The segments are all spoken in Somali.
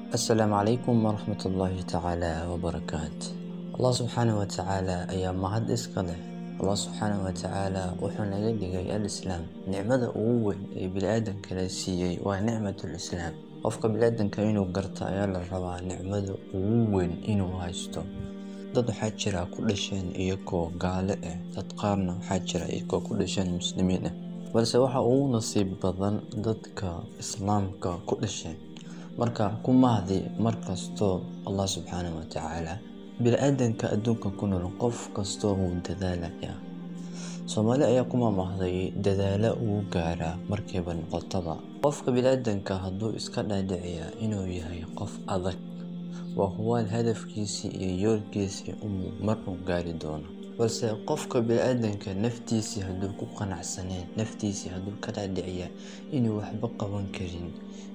Assalamualaikum warahmatullahi ta'ala wabarakatuh. Allah subhanahu wa ta'ala ayaa mahad iska leh. Allah subhanahu wa ta'ala wuxuu naga dhigay al-islaam. Nicmada ugu weyn ee bini'aadanka la siiyey waa nicmatul islaam. Qofka bini'aadanka inuu garto ayaa la rabaa nicmada ugu weyn inuu haysto. Dad waxaa jira ku dhasheen iyagoo gaale ah, dad qaarna waxaa jira iyagoo ku dhasheen muslimiin ah. Balse waxa ugu nasiib badan dadka islaamka ku dhasheen. Marka ku mahdi markasto Allah subhanahu wa ta'ala bini'aadanka adduunka ku nool qof kasto wuu dadaalaya. Soomaali ayaa ku mahday dadaala uu gaara markayba noqotaba. Qofka bini'aadanka hadduu iska dhaadhiciyaa inuu yahay qof adag, waa huwa hadafkiisa iyo yoolkiisa mar uu gaari doono. balse qofka bini'aadanka naftiisa hadduu ku qanacsaneen, naftiisa hadduu ka dhaadhiciyaa inuu waxba qaban karin,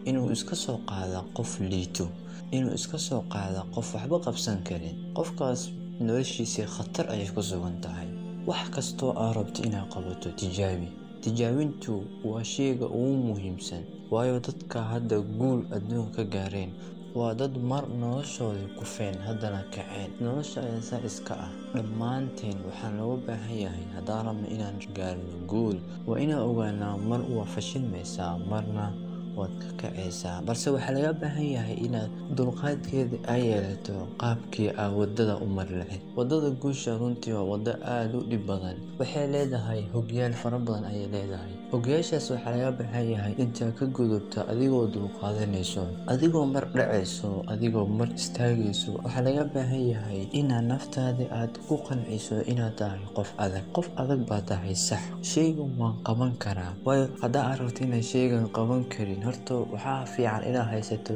inuu iska soo qaado qof liito, inuu iska soo qaado qof waxba qabsan karin, qofkaas noloshiisa khatar ayay ku sugan tahay. Wax kastoo aad rabto inaad qabato tijaabi. Tijaabintu waa shayga ugu muhiimsan, waayo dadka hadda guul adduunka ka gaareen waa dad mar noloshooda kufeen haddana kaceen. Nolosha ayaa iska ah. Dhammaanteen waxaan looga baahan yahay haddaan rabno inaan gaarno guul, waa inaan ogaanaa mar waa fashilmaysaa, marna waad ka kacaysaa. Balse waxaa laga baahan yahay inaad dulqaadkeeda ay yeelato qaabkii aad waddada u mari lahayd. Waddada guusha runtii waa waddo aad u dhib badan. Waxay leedahay hogyaal fara badan ayay leedahay. Hogyaashaas waxaa laga baahan yahay intaad ka gudubta adigoo dulqaadanayso, adigoo mar dhacayso, adigoo mar istaagayso. Waxaa laga baahan yahay inaad naftaada aad ku qanciso inaad tahay qof adag. Qof adag baa tahay sax. Shaygan waan qaban karaa. Waayo haddaa aad rabto inaad shaygan qaban karin, horta waxaa fiican inaad haysato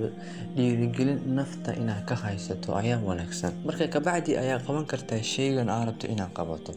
dhiirigelin nafta inaad ka haysato ayaa wanaagsan. Marka kabacdi ayaa qaban kartaa shaygan aad rabto inaad qabato.